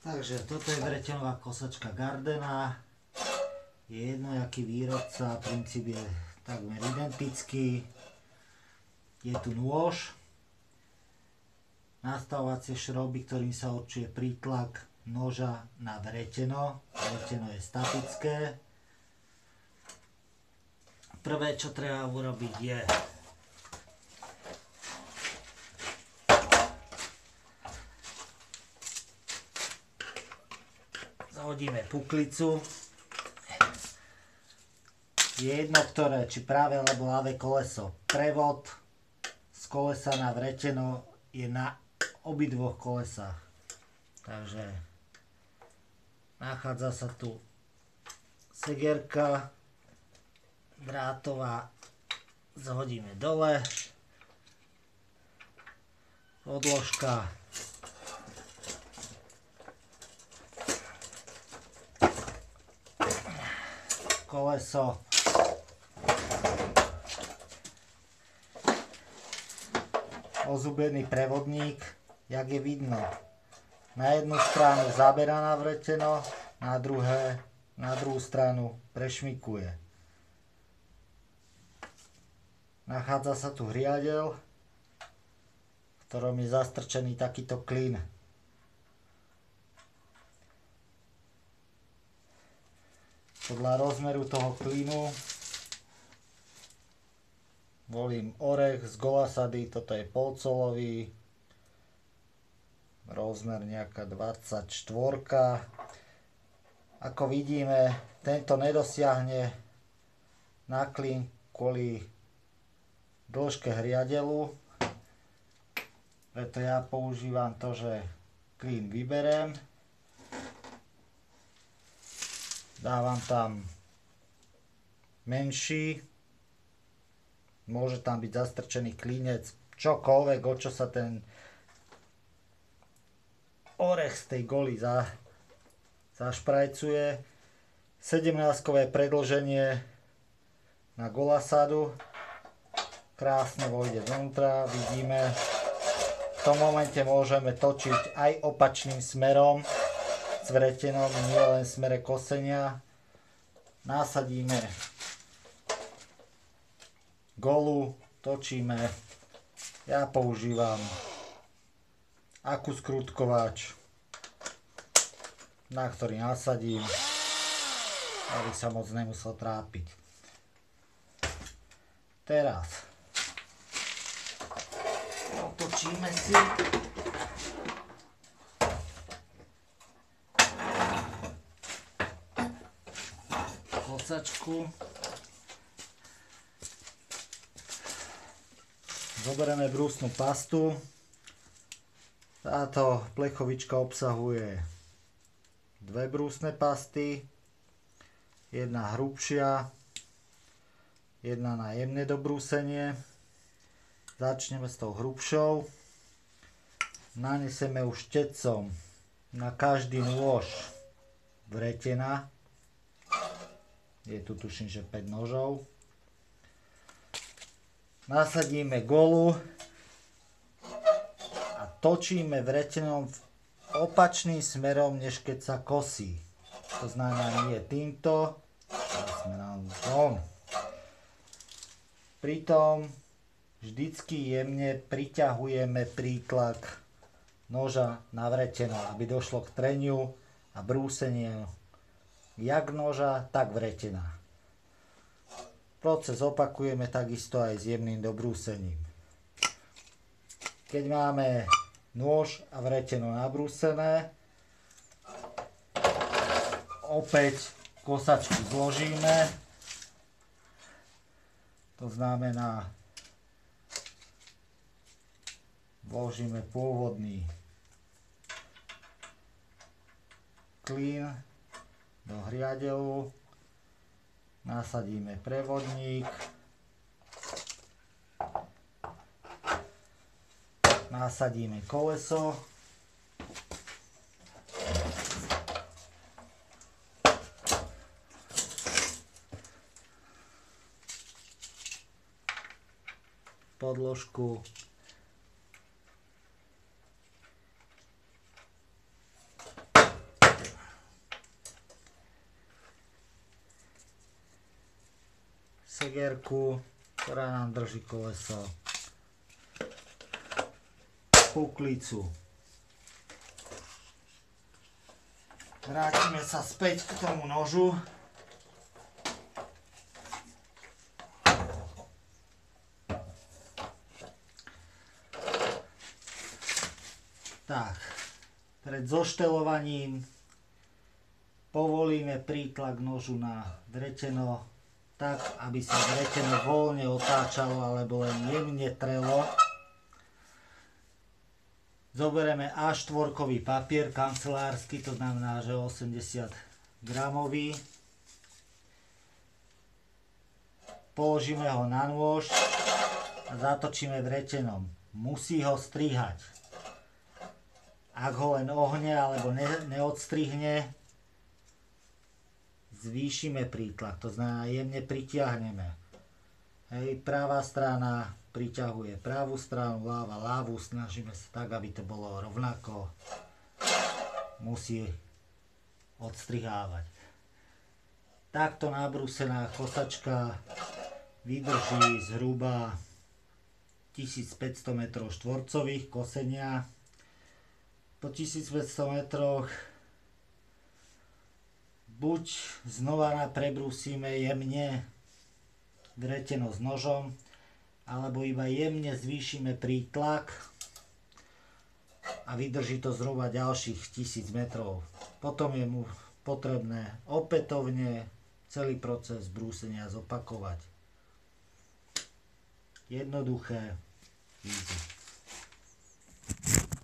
Takže toto je vretenová kosačka Gardena. Je jedno, aký výrobca, princíp je takmer identický. Je tu nôž, nastavovacie šroby, ktorým sa určuje prítlak noža na vreteno. Vreteno je statické. Prvé, čo treba urobiť, je zahodíme puklicu. Je jedno, ktoré, či práve alebo ľavé koleso. Prevod z kolesa na vreteno je na obidvoch kolesách. Takže nachádza sa tu segerka drátová, zhodíme dole, podložka, koleso, ozubený prevodník, jak je vidno. Na jednu stranu zabera na vreteno, na druhú stranu prešmykuje. Nachádza sa tu hriadeľ, v ktorom je zastrčený takýto klin. Podľa rozmeru toho klínu volím orech z golasady, toto je polcolový, rozmer nejaká 24. Ako vidíme, tento nedosiahne na klín kvôli dĺžke hriadelu, preto ja používam to, že klín vyberiem, dávam tam menší, môže tam byť zastrčený klínec, čokoľvek, o čo sa ten orech z tej goly zašprajcuje. 17-kové predĺženie na golasadu. Krásne vojde dovnútra, vidíme. V tom momente môžeme točiť aj opačným smerom s vretenom, nie len v smere kosenia. Nasadíme golu, točíme. Ja používam skrutkovač, na ktorý nasadím, aby sa moc nemusel trápiť. Teraz otočíme si kosačku, zoberieme brúsnu pastu. Táto plechovička obsahuje dve brúsne pasty, jedna hrubšia, jedna na jemné dobrúsenie. Začneme s tou hrubšou. Naneseme už štecom na každý nôž vretena. Je tu tuším, že 5 nožov. Nasadíme golu a točíme vretenom opačným smerom, než keď sa kosí. To znamená nie týmto, ale smerom von. Pritom vždycky jemne priťahujeme prítlak noža na vreteno, aby došlo k treniu a brúseniu jak noža, tak vretena. Proces opakujeme takisto aj s jemným dobrúsením. Keď máme nôž a vreteno nabrúsené, opäť kosačku zložíme. To znamená, vložíme pôvodný klín do hriadelu, nasadíme prevodník, nasadíme koleso, podložku, špajgerku, ktorá nám drží koleso, puklicu. Vrátime sa späť k tomu nožu. Tak, pred zoštelovaním povolíme prítlak nožu na vreteno tak, aby sa vreteno voľne otáčalo alebo len jemne trelo. Zoberieme A4 papier kancelársky, to znamená, že 80 gramový. Položíme ho na nôž a zatočíme vretenom. Musí ho strihať. Ak ho len ohne alebo neodstrihne, zvýšime prítlak, to znamená jemne pritiahneme. Hej, pravá strana priťahuje pravú stranu, ľavú, snažíme sa tak, aby to bolo rovnako. Musí odstrihávať. Takto nabrúsená kosačka vydrží zhruba 1500 m2 kosenia. Po 1500 metroch buď znova prebrúsime jemne vreteno s nožom, alebo iba jemne zvýšime prítlak a vydrží to zhruba ďalších 1000 metrov. Potom je mu potrebné opätovne celý proces brúsenia zopakovať. Jednoduché, easy.